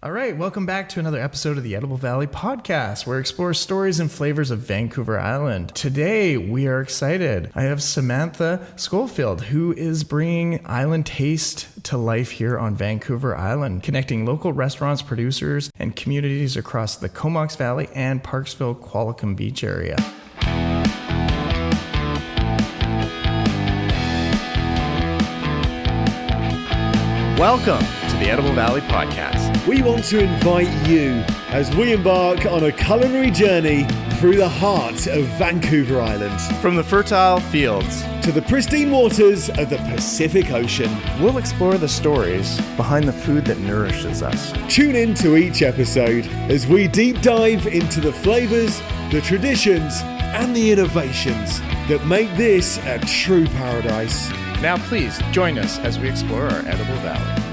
All right, welcome back to another episode of the Edible Valley Podcast, where we explore stories and flavors of Vancouver Island. Today, we are excited. I have Samantha Scholefield, who is bringing island taste to life here on Vancouver Island, connecting local restaurants, producers, and communities across the Comox Valley and Parksville, Qualicum Beach area. Welcome to the Edible Valley Podcast. We want to invite you as we embark on a culinary journey through the heart of Vancouver Island. From the fertile fields to the pristine waters of the Pacific Ocean, we'll explore the stories behind the food that nourishes us. Tune in to each episode as we deep dive into the flavors, the traditions, and the innovations that make this a true paradise. Now please join us as we explore our Edible Valley.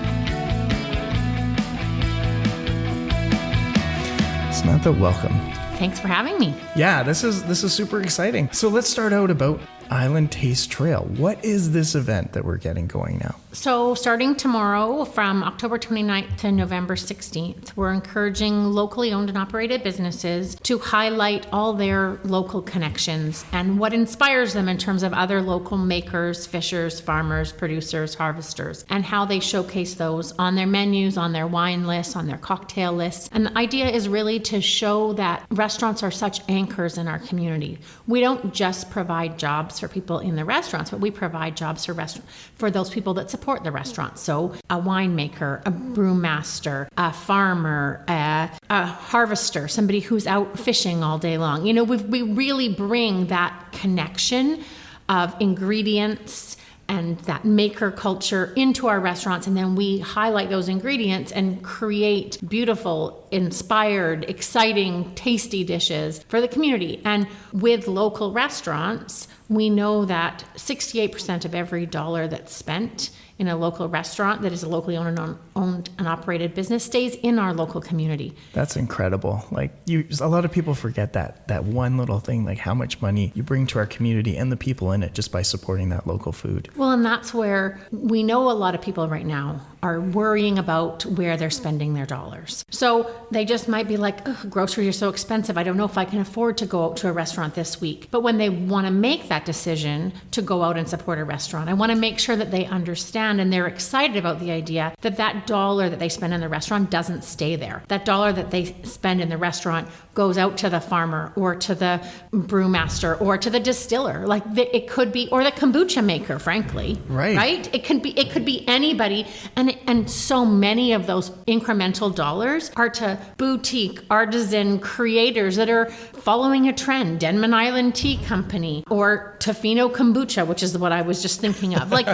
Samantha, welcome. Thanks for having me. Yeah, this is super exciting. So let's start out about Island Taste Trail. What is this event that we're getting going now? So starting tomorrow from October 29th to November 16th, we're encouraging locally owned and operated businesses to highlight all their local connections and what inspires them in terms of other local makers, fishers, farmers, producers, harvesters, and how they showcase those on their menus, on their wine lists, on their cocktail lists. And the idea is really to show that restaurants are such anchors in our community. We don't just provide jobs for people in the restaurants, but we provide jobs for those people that support the restaurant. So a winemaker, a brewmaster, a farmer, a harvester, somebody who's out fishing all day long. You know, we really bring that connection of ingredients and that maker culture into our restaurants, and then we highlight those ingredients and create beautiful, inspired, exciting, tasty dishes for the community. And with local restaurants, we know that 68% of every dollar that's spent in a local restaurant that is a locally owned and operated business stays in our local community. That's incredible. Like a lot of people forget that one little thing, like how much money you bring to our community and the people in it just by supporting that local food. Well, and that's where we know a lot of people right now are worrying about where they're spending their dollars. So they just might be like, groceries are so expensive. I don't know if I can afford to go out to a restaurant this week. But when they want to make that decision to go out and support a restaurant, I want to make sure that they understand and they're excited about the idea that that dollar that they spend in the restaurant doesn't stay there. That dollar that they spend in the restaurant goes out to the farmer or to the brewmaster or to the distiller. Like it could be, or the kombucha maker, frankly. Right? It could be anybody. And so many of those incremental dollars are to boutique, artisan creators that are following a trend. Denman Island Tea Company or Tofino Kombucha, which is what I was just thinking of. Like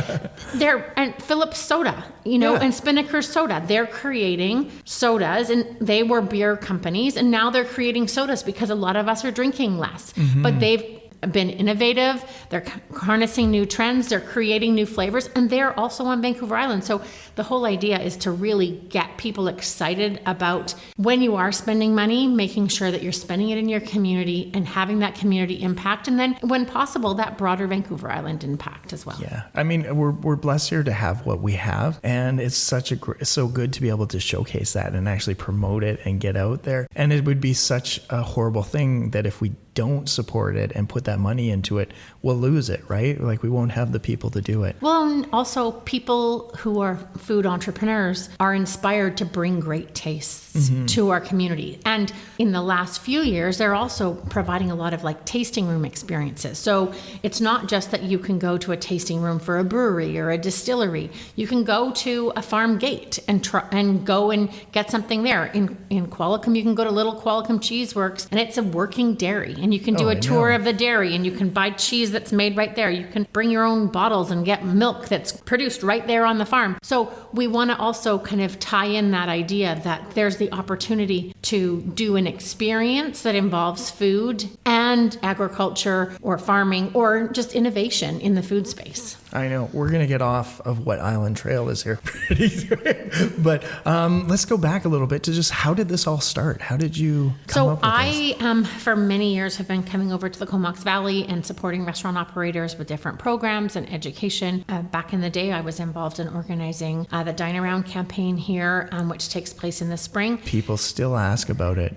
and Phillips Soda, and Spinnaker Soda. They're creating sodas, and they were beer companies, and now they're creating sodas because a lot of us are drinking less. Mm-hmm. But they've been innovative, they're harnessing new trends, they're creating new flavors, and they're also on Vancouver Island. So the whole idea is to really get people excited about when you are spending money, making sure that you're spending it in your community and having that community impact, and then when possible, that broader Vancouver Island impact as well. Yeah, I mean, we're blessed here to have what we have, and it's so good to be able to showcase that and actually promote it and get out there. And it would be such a horrible thing that if we don't support it and put that money into it, we'll lose it, right? Like we won't have the people to do it. Well, and also people who are food entrepreneurs are inspired to bring great tastes to our community. And in the last few years, they're also providing a lot of like tasting room experiences. So it's not just that you can go to a tasting room for a brewery or a distillery. You can go to a farm gate and go and get something there. In Qualicum, you can go to Little Qualicum Cheese Works, and it's a working dairy. And you can do a tour of the dairy, and you can buy cheese that's made right there. You can bring your own bottles and get milk that's produced right there on the farm. So we want to also kind of tie in that idea that there's the opportunity to do an experience that involves food and agriculture or farming or just innovation in the food space. I know. We're going to get off of what Island Trail is here pretty soon. But let's go back a little bit to just how did this all start? How did you come up with this? For many years, have been coming over to the Comox Valley and supporting restaurant operators with different programs and education. Back in the day, I was involved in organizing the Dine Around campaign here, which takes place in the spring. People still ask about it.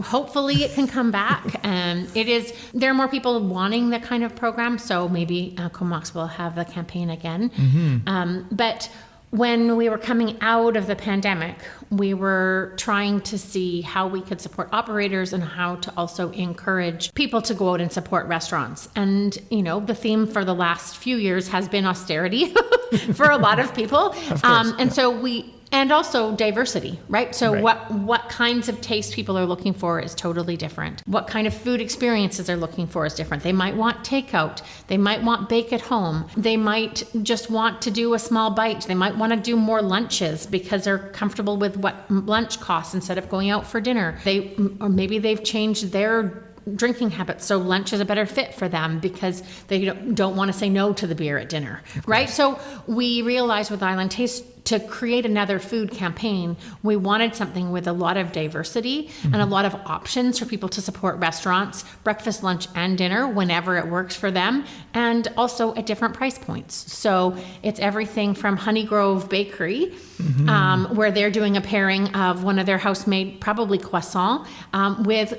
Hopefully it can come back. There are more people wanting that kind of program, so maybe Comox will have the campaign again. But when we were coming out of the pandemic, we were trying to see how we could support operators and how to also encourage people to go out and support restaurants. And, the theme for the last few years has been austerity for a lot of people. And also diversity, right? So what kinds of taste people are looking for is totally different. What kind of food experiences they're looking for is different. They might want takeout. They might want bake at home. They might just want to do a small bite. They might want to do more lunches because they're comfortable with what lunch costs instead of going out for dinner. Or maybe they've changed their drinking habits, so lunch is a better fit for them because they don't want to say no to the beer at dinner, right? So we realized with Island Taste, to create another food campaign, we wanted something with a lot of diversity and a lot of options for people to support restaurants, breakfast, lunch, and dinner whenever it works for them, and also at different price points. So it's everything from Honey Grove Bakery, where they're doing a pairing of one of their house-made, probably croissant, with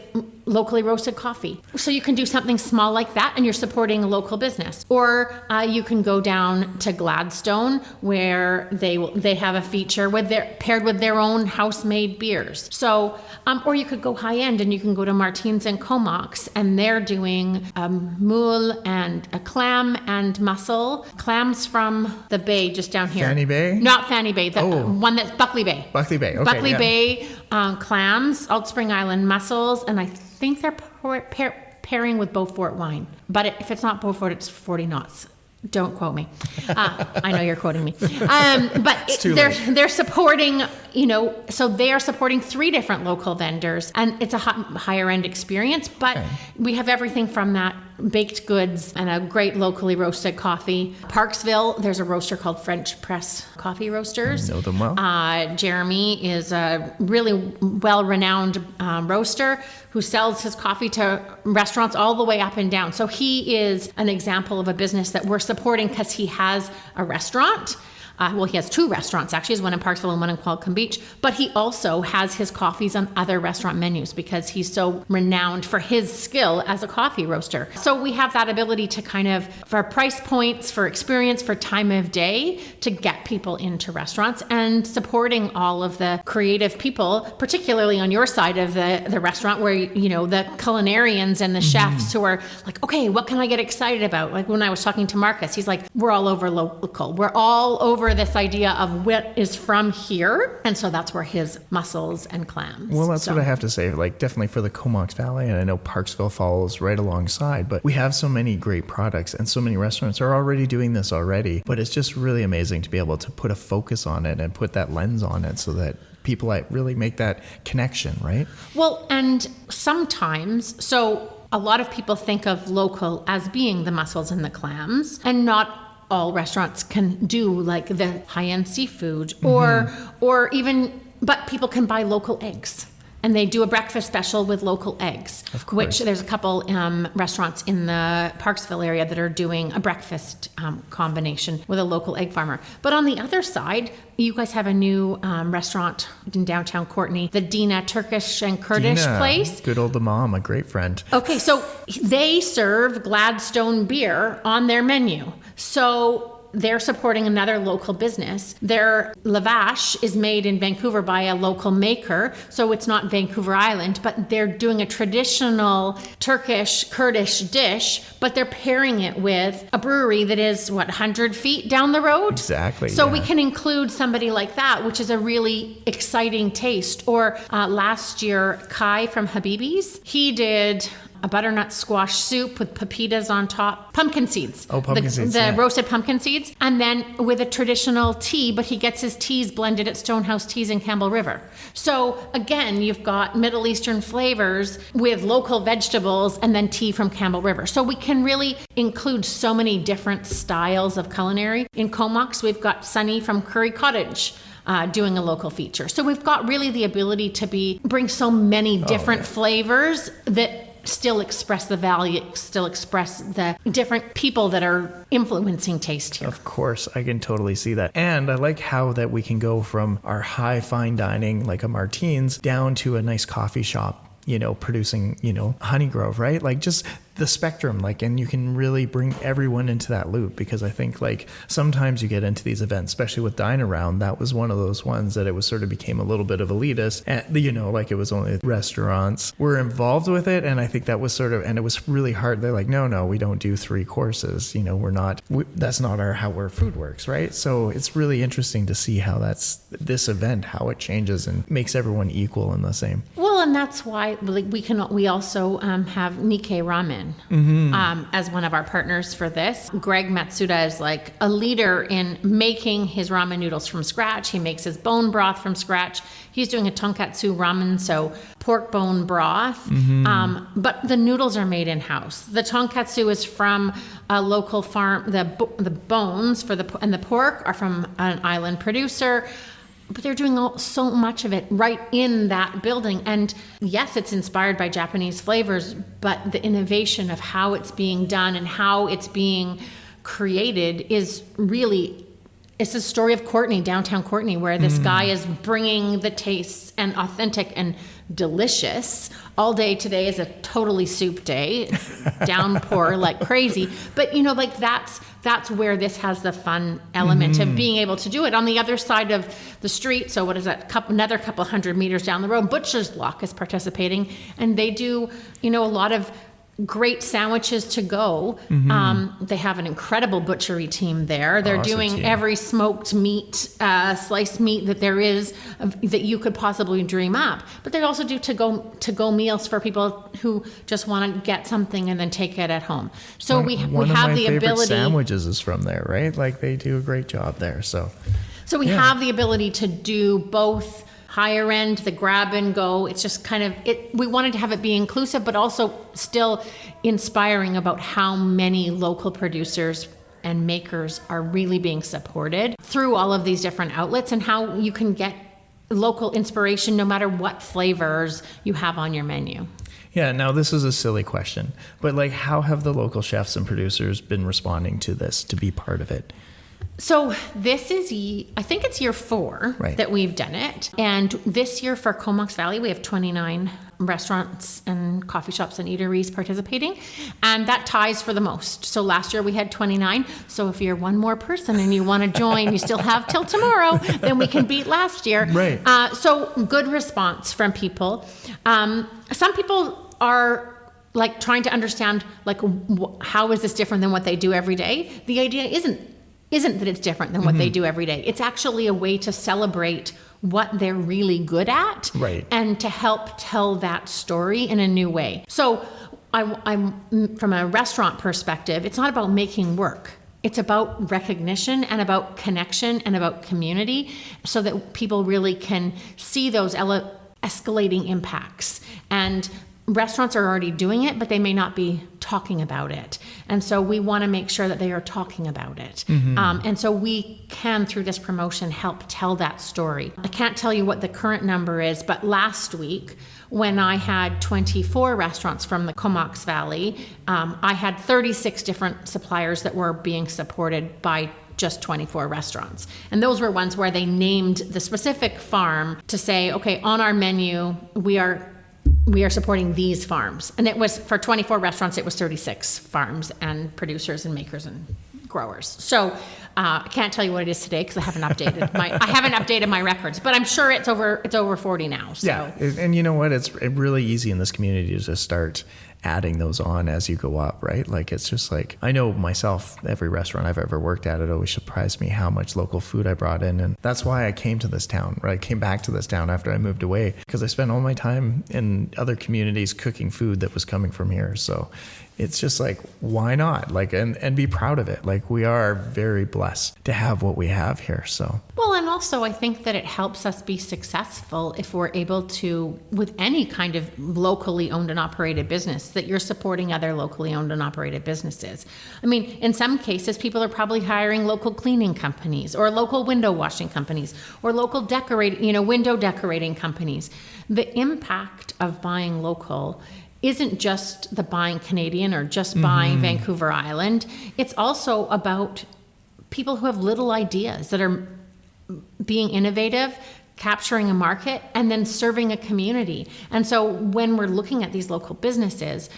locally roasted coffee. So you can do something small like that and you're supporting a local business. Or you can go down to Gladstone where they have a feature paired with their own house-made beers. So, or you could go high-end and you can go to Martins and Comox and they're doing a moule and a clam and mussel. Clams from the bay just down here. Fanny Bay? Not Fanny Bay, the one that's Buckley Bay. Buckley Bay, okay. Buckley Bay clams, Salt Spring Island mussels, and I think they're pairing with Beaufort wine. But if it's not Beaufort, it's 40 knots. Don't quote me. I know you're quoting me. But they're supporting, so they are supporting 3 different local vendors, and it's a higher end experience. But we have everything from that baked goods and a great locally roasted coffee. Parksville, there's a roaster called French Press Coffee Roasters. I know them well. Jeremy is a really well-renowned roaster who sells his coffee to restaurants all the way up and down. So he is an example of a business that we're supporting because he has a restaurant. He has 2 restaurants, actually. He has one in Parksville and one in Qualicum Beach. But he also has his coffees on other restaurant menus because he's so renowned for his skill as a coffee roaster. So we have that ability to kind of, for price points, for experience, for time of day, to get people into restaurants and supporting all of the creative people, particularly on your side of the restaurant where, the culinarians and the chefs who are like, okay, what can I get excited about? Like when I was talking to Marcus, he's like, we're all over local. We're all over this idea of what is from here, and so that's where his mussels and clams. Well, that's what I have to say. Like definitely for the Comox Valley, and I know Parksville follows right alongside. But we have so many great products, and so many restaurants are already doing this already. But it's just really amazing to be able to put a focus on it and put that lens on it, so that people really make that connection, right? Well, and sometimes a lot of people think of local as being the mussels and the clams, and not all restaurants can do like the high-end seafood or even, but people can buy local eggs. And they do a breakfast special with local eggs, which there's a couple restaurants in the Parksville area that are doing a breakfast combination with a local egg farmer. But on the other side, you guys have a new restaurant in downtown Courtenay, the Dina Turkish and Kurdish place. Good old mom, a great friend. Okay, so they serve Gladstone beer on their menu. So they're supporting another local business. Their lavash is made in Vancouver by a local maker, so it's not Vancouver Island, but they're doing a traditional Turkish Kurdish dish, but they're pairing it with a brewery that is, 100 feet down the road? Exactly. So we can include somebody like that, which is a really exciting taste. Or last year, Kai from Habibi's, he did a butternut squash soup with pepitas on top, pumpkin seeds. Oh, pumpkin seeds, The yeah. roasted pumpkin seeds. And then with a traditional tea, but he gets his teas blended at Stonehouse Teas in Campbell River. So again, you've got Middle Eastern flavors with local vegetables and then tea from Campbell River. So we can really include so many different styles of culinary. In Comox, we've got Sunny from Curry Cottage doing a local feature. So we've got really the ability to bring so many different flavors that still express the value, still express the different people that are influencing taste here. Of course, I can totally see that. And I like how that we can go from our high fine dining, like a Martine's, down to a nice coffee shop, producing, Honey Grove, right? Like just the spectrum, and you can really bring everyone into that loop, because I think sometimes you get into these events, especially with Dine Around, that was one of those ones that it was sort of became a little bit of elitist, and it was only restaurants were involved with it. And I think that was and it was really hard. They're like, no, we don't do 3 courses. That's not how our food works, right? So it's really interesting to see how this event, how it changes and makes everyone equal and the same. Well, and that's why we also have Nikkei Ramen as one of our partners for this. Greg Matsuda is a leader in making his ramen noodles from scratch. He makes his bone broth from scratch. He's doing a tonkatsu ramen, so pork bone broth. But the noodles are made in-house. The tonkatsu is from a local farm. The bones and the pork are from an island producer. But they're doing so much of it right in that building. And yes, it's inspired by Japanese flavors, but the innovation of how it's being done and how it's being created is really, it's the story of Courtney, downtown Courtney, where this guy is bringing the tastes and authentic and delicious. All day today is a totally soup day. It's downpour like crazy. But that's where this has the fun element of being able to do it. On the other side of the street, so what is that, another couple hundred meters down the road, Butcher's Block is participating, and they do, a lot of great sandwiches to go. They have an incredible butchery team there. They're doing every smoked meat, sliced meat that there is, that you could possibly dream up. But they also do to-go meals for people who just want to get something and then take it at home. So we have the ability. One of my favorite sandwiches is from there, right? They do a great job there. So we have the ability to do both. Higher end, the grab and go. It's just we wanted to have it be inclusive, but also still inspiring about how many local producers and makers are really being supported through all of these different outlets, and how you can get local inspiration no matter what flavors you have on your menu. Yeah, now this is a silly question, but how have the local chefs and producers been responding to this, to be part of it? So this is, I think it's year 4 that we've done it. And this year for Comox Valley, we have 29 restaurants and coffee shops and eateries participating. And that ties for the most. So last year we had 29. So if you're one more person and you want to join, you still have till tomorrow, then we can beat last year. Right. So good response from people. Some people are trying to understand, how is this different than what they do every day? The idea isn't that it's different than what they do every day. It's actually a way to celebrate what they're really good at, and to help tell that story in a new way. So I'm from a restaurant perspective, it's not about making work. It's about recognition and about connection and about community, so that people really can see those escalating impacts. And restaurants are already doing it, but they may not be talking about it. And so we want to make sure that they are talking about it. And so we can, through this promotion, help tell that story. I can't tell you what the current number is, but last week, when I had 24 restaurants from the Comox Valley, I had 36 different suppliers that were being supported by just 24 restaurants. And those were ones where they named the specific farm to say, okay, on our menu, we are supporting these farms. And it was, for 24 restaurants, it was 36 farms and producers and makers and growers. So I can't tell you what it is today because I haven't updated my records, but I'm sure it's over 40 now. So. Yeah, and you know what? It's really easy in this community to start adding those on as you go up, right? Like, it's just like, I know myself, every restaurant I've ever worked at, it always surprised me how much local food I brought in. And that's why I came to this town, right? I came back to this town after I moved away, because I spent all my time in other communities cooking food that was coming from here. So it's just like, why not? Like, and be proud of it. Like, we are very blessed to have what we have here. So, well, and also I think that it helps us be successful if we're able to, with any kind of locally owned and operated business, that you're supporting other locally owned and operated businesses. I mean, in some cases, people are probably hiring local cleaning companies or local window washing companies or local window decorating companies. The impact of buying local isn't just the buying Canadian or just buying Vancouver Island. It's also about people who have little ideas that are being innovative, capturing a market, and then serving a community. And so when we're looking at these local businesses,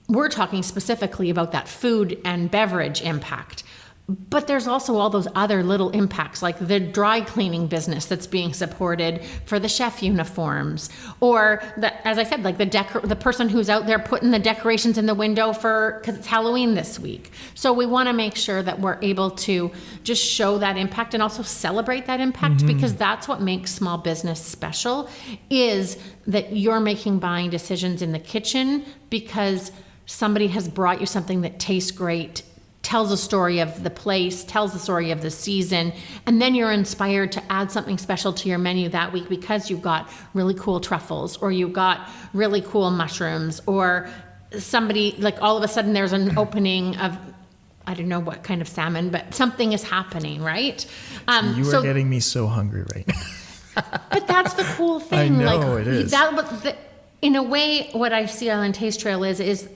we're talking specifically about that food and beverage impact. But there's also all those other little impacts, like the dry cleaning business that's being supported for the chef uniforms, or as I said, like the person who's out there putting the decorations in the window because it's Halloween this week. So we want to make sure that we're able to just show that impact and also celebrate that impact, because that's what makes small business special, is that you're making buying decisions in the kitchen because somebody has brought you something that tastes great, tells a story of the place, tells the story of the season, and then you're inspired to add something special to your menu that week because you've got really cool truffles, or you've got really cool mushrooms, or somebody, like, all of a sudden there's an opening of, I don't know what kind of salmon, but something is happening, right? You are getting me so hungry right now. But that's the cool thing. I know, it is. In a way, what I see Island Taste Trail is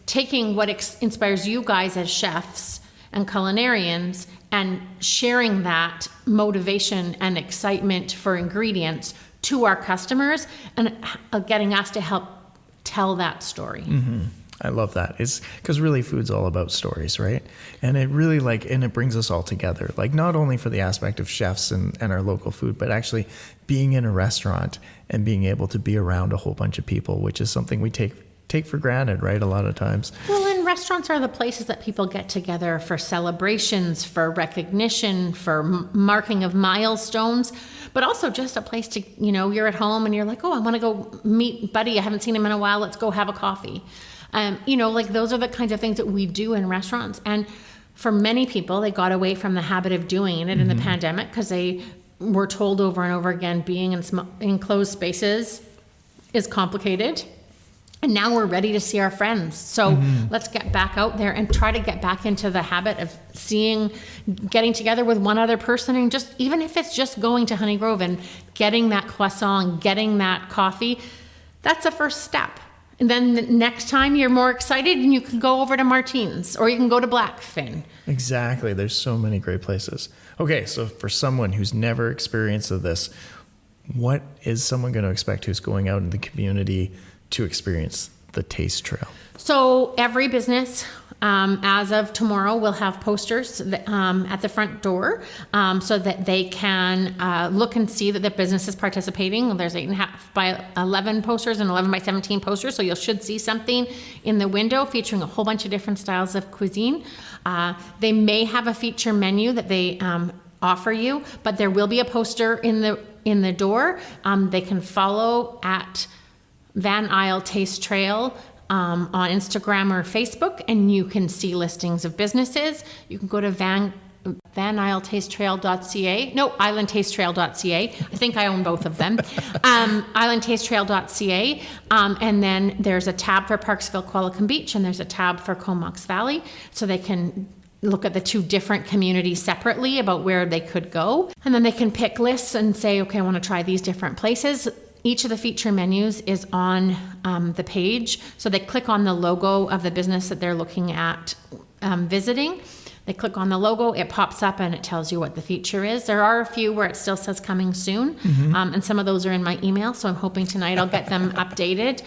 taking what inspires you guys as chefs and culinarians and sharing that motivation and excitement for ingredients to our customers, and getting us to help tell that story. I love that. It's because really food's all about stories, right? And it really and it brings us all together, like, not only for the aspect of chefs and our local food, but actually being in a restaurant and being able to be around a whole bunch of people, which is something we take for granted, right? A lot of times. Well, and restaurants are the places that people get together for celebrations, for recognition, for marking of milestones, but also just a place to, you're at home and you're like, oh, I want to go meet Buddy. I haven't seen him in a while. Let's go have a coffee. Those are the kinds of things that we do in restaurants. And for many people, they got away from the habit of doing it in the pandemic because they were told over and over again, being in enclosed spaces is complicated. And now we're ready to see our friends. So let's get back out there and try to get back into the habit of getting together with one other person, and just, even if it's just going to Honey Grove and getting that croissant, getting that coffee, that's a first step. And then the next time you're more excited and you can go over to Martine's, or you can go to Blackfin. Exactly. There's so many great places. Okay, so for someone who's never experienced this, what is someone going to expect who's going out in the community to experience the Taste Trail? So every business, as of tomorrow, will have posters at the front door, so that they can look and see that the business is participating. There's 8.5 by 11 posters and 11 by 17 posters, so you should see something in the window featuring a whole bunch of different styles of cuisine. They may have a feature menu that they offer you, but there will be a poster in the door. They can follow at Van Isle Taste Trail on Instagram or Facebook, and you can see listings of businesses. You can go to islandtastetrail.ca. I think I own both of them. Islandtastetrail.ca. And then there's a tab for Parksville, Qualicum Beach, and there's a tab for Comox Valley, so they can look at the two different communities separately about where they could go. And then they can pick lists and say, okay, I want to try these different places. Each of the feature menus is on the page. So they click on the logo of the business that they're looking at visiting. They click on the logo, it pops up and it tells you what the feature is. There are a few where it still says coming soon. And some of those are in my email. So I'm hoping tonight I'll get them updated.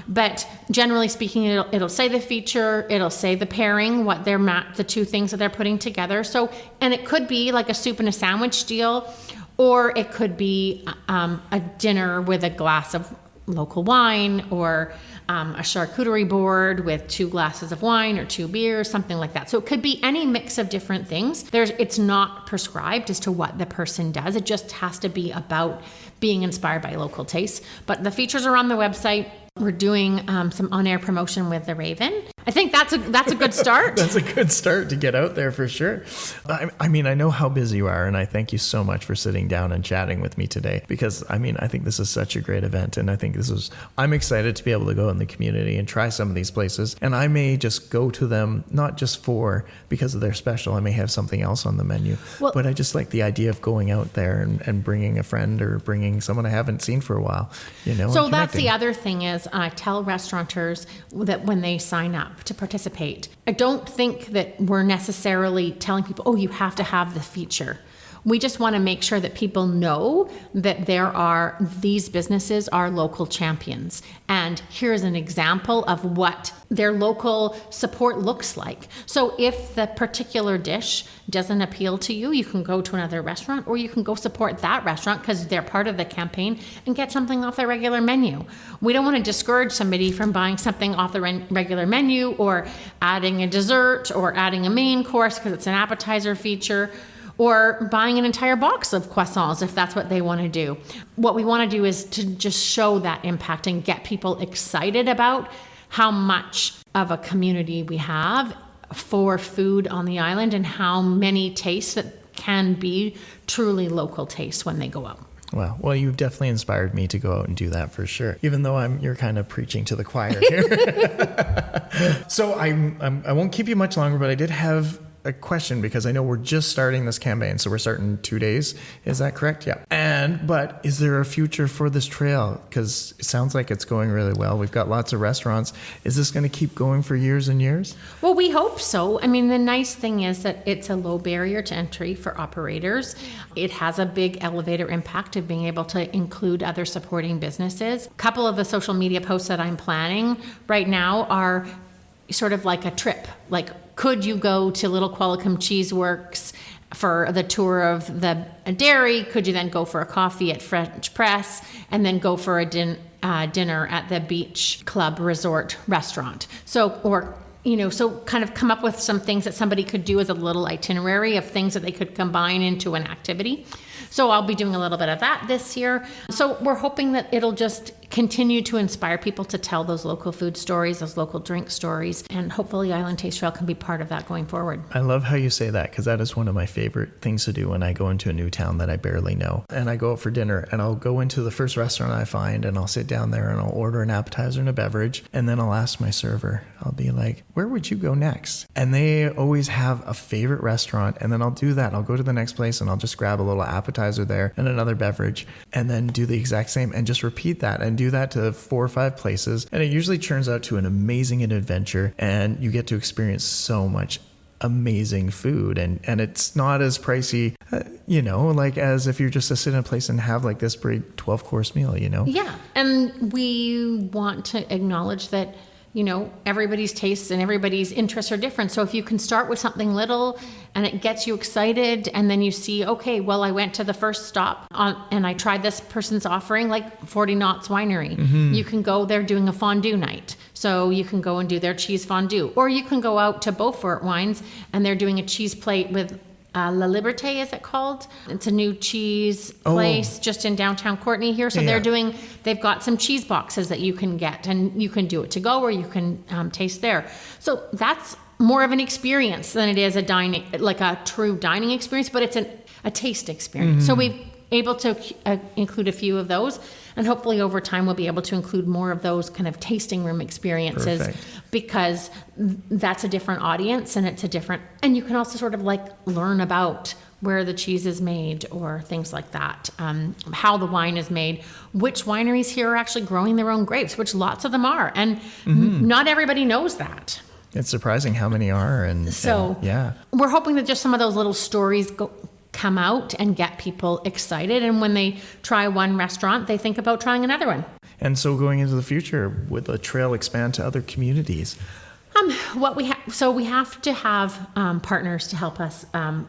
But generally speaking, it'll say the feature, it'll say the pairing, what the two things that they're putting together. So, and it could be like a soup and a sandwich deal, or it could be a dinner with a glass of local wine, or a charcuterie board with 2 glasses of wine or 2 beers, something like that. So it could be any mix of different things. It's not prescribed as to what the person does. It just has to be about being inspired by local tastes. But the features are on the website. We're doing some on-air promotion with the Raven. I think that's a good start. That's a good start to get out there for sure. I mean, I know how busy you are, and I thank you so much for sitting down and chatting with me today, because I mean, I think this is such a great event, and I think I'm excited to be able to go in the community and try some of these places, and I may just go to them, not just because of their special. I may have something else on the menu, but I just like the idea of going out there and bringing a friend or bringing someone I haven't seen for a while, So that's the other thing is, I tell restaurateurs that when they sign up to participate, I don't think that we're necessarily telling people, oh, you have to have the feature. We just want to make sure that people know that these businesses are local champions. And here's an example of what their local support looks like. So if the particular dish doesn't appeal to you, you can go to another restaurant, or you can go support that restaurant because they're part of the campaign and get something off their regular menu. We don't want to discourage somebody from buying something off the regular menu, or adding a dessert, or adding a main course because it's an appetizer feature, or buying an entire box of croissants if that's what they want to do. What we want to do is to just show that impact and get people excited about how much of a community we have for food on the island, and how many tastes that can be truly local tastes when they go out. Wow. Well, you've definitely inspired me to go out and do that for sure, even though you're kind of preaching to the choir here. So I won't keep you much longer, but I did have a question, because I know we're just starting this campaign, so we're starting in 2 days. Is that correct? Yeah. But is there a future for this trail? Because it sounds like it's going really well. We've got lots of restaurants. Is this going to keep going for years and years? Well, we hope so. I mean, the nice thing is that it's a low barrier to entry for operators. It has a big elevator impact of being able to include other supporting businesses. A couple of the social media posts that I'm planning right now are sort of like a trip. Like, could you go to Little Qualicum Cheese Works for the tour of the dairy? Could you then go for a coffee at French Press, and then go for a dinner at the Beach Club Resort restaurant? So kind of come up with some things that somebody could do as a little itinerary of things that they could combine into an activity. So I'll be doing a little bit of that this year. So we're hoping that it'll just continue to inspire people to tell those local food stories, those local drink stories, and hopefully Island Taste Trail can be part of that going forward. I love how you say that, because that is one of my favorite things to do when I go into a new town that I barely know. And I go out for dinner, and I'll go into the first restaurant I find, and I'll sit down there and I'll order an appetizer and a beverage, and then I'll ask my server, I'll be like, where would you go next? And they always have a favorite restaurant, and then I'll do that. I'll go to the next place and I'll just grab a little appetizer there and another beverage, and then do the exact same and just repeat that and do that to 4 or 5 places. And it usually turns out to an amazing adventure, and you get to experience so much amazing food, and it's not as pricey, like as if you're just to sit in a place and have like this big 12-course meal, Yeah. And we want to acknowledge that everybody's tastes and everybody's interests are different. So if you can start with something little and it gets you excited, and then you see, okay, well, I went to the first stop and I tried this person's offering, like 40 Knots Winery. Mm-hmm. You can go there doing a fondue night. So you can go and do their cheese fondue. Or you can go out to Beaufort Wines and they're doing a cheese plate with La Liberté, is it called? It's a new cheese place just in downtown Courtenay here. So they've got some cheese boxes that you can get, and you can do it to go, or you can taste there. So that's more of an experience than it is a true dining experience, but it's a taste experience. Mm-hmm. So we've able to include a few of those, and hopefully over time we'll be able to include more of those kind of tasting room experiences. Perfect. Because that's a different audience, and and you can also sort of like learn about where the cheese is made or things like that, how the wine is made, which wineries here are actually growing their own grapes, which lots of them are, and not everybody knows that. It's surprising how many are, and we're hoping that just some of those little stories come out and get people excited, and when they try one restaurant, they think about trying another one. And so going into the future, would the trail expand to other communities? So we have to have partners to help us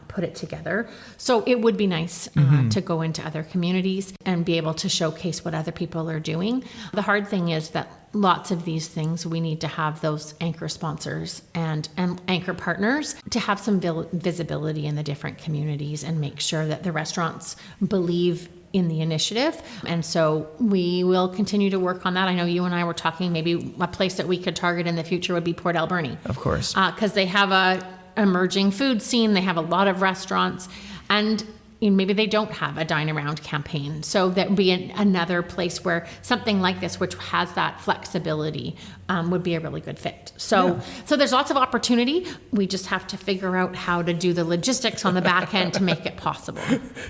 put it together. So it would be nice to go into other communities and be able to showcase what other people are doing. The hard thing is that lots of these things, we need to have those anchor sponsors and anchor partners to have some visibility in the different communities and make sure that the restaurants believe in the initiative. And so we will continue to work on that. I know you and I were talking, maybe a place that we could target in the future would be Port Alberni. Of course. Because they have a emerging food scene. They have a lot of restaurants, and maybe they don't have a dine around campaign. So that would be another place where something like this, which has that flexibility, would be a really good fit. So there's lots of opportunity. We just have to figure out how to do the logistics on the back end to make it possible.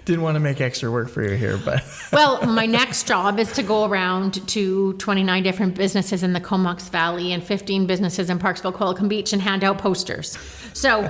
Didn't want to make extra work for you here, but... Well, my next job is to go around to 29 different businesses in the Comox Valley and 15 businesses in Parksville, Qualicum Beach, and hand out posters. So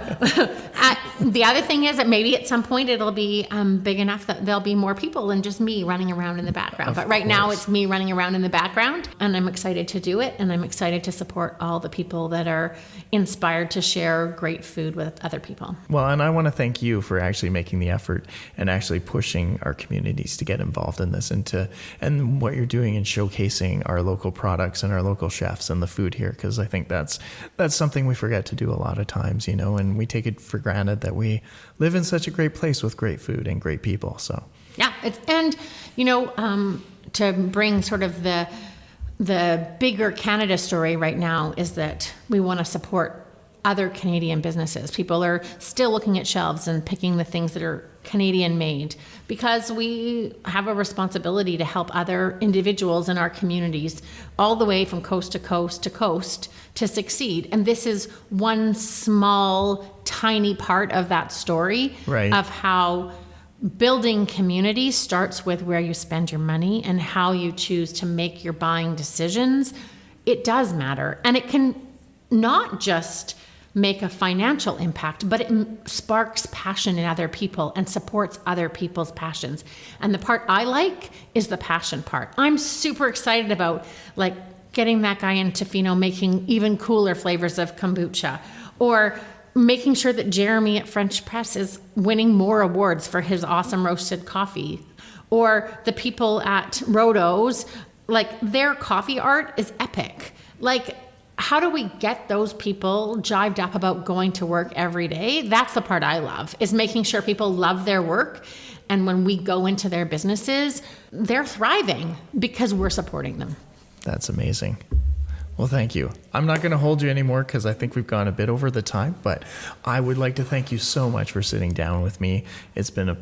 the other thing is that maybe at some point it'll be big enough that there'll be more people than just me running around in the background. But right now it's me running around in the background, and I'm excited to do it, and I'm excited to support all the people that are inspired to share great food with other people. Well, and I want to thank you for actually making the effort and actually pushing our communities to get involved in this and what you're doing in showcasing our local products and our local chefs and the food here, because I think that's something we forget to do a lot of times, and we take it for granted that we live in such a great place with great food and great people. So yeah, to bring sort of the bigger Canada story right now is that we want to support other Canadian businesses. People are still looking at shelves and picking the things that are Canadian made, because we have a responsibility to help other individuals in our communities all the way from coast to coast to coast to succeed. And this is one small, tiny part of that story, right, of how building community starts with where you spend your money and how you choose to make your buying decisions. It does matter. And it can not just make a financial impact, but it sparks passion in other people and supports other people's passions. And the part I like is the passion part. I'm super excited about getting that guy in Tofino making even cooler flavors of kombucha, or making sure that Jeremy at French Press is winning more awards for his awesome roasted coffee, or the people at Rodo's, their coffee art is epic. How do we get those people jived up about going to work every day? That's the part I love, is making sure people love their work. And when we go into their businesses, they're thriving because we're supporting them. That's amazing. Well, thank you. I'm not going to hold you anymore because I think we've gone a bit over the time, but I would like to thank you so much for sitting down with me. It's been a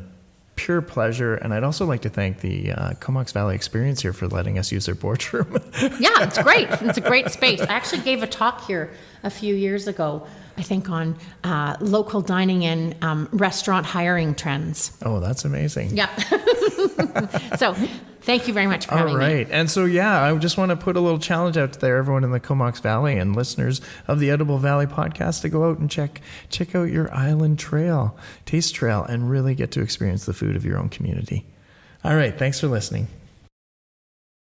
pure pleasure. And I'd also like to thank the Comox Valley Experience here for letting us use their boardroom. Yeah, it's great. It's a great space. I actually gave a talk here a few years ago, I think, on local dining and restaurant hiring trends. Oh, that's amazing. Yeah. So thank you very much for having me. All right. And so, I just want to put a little challenge out there, everyone in the Comox Valley and listeners of the Edible Valley podcast, to go out and check out your island taste trail, and really get to experience the food of your own community. All right. Thanks for listening.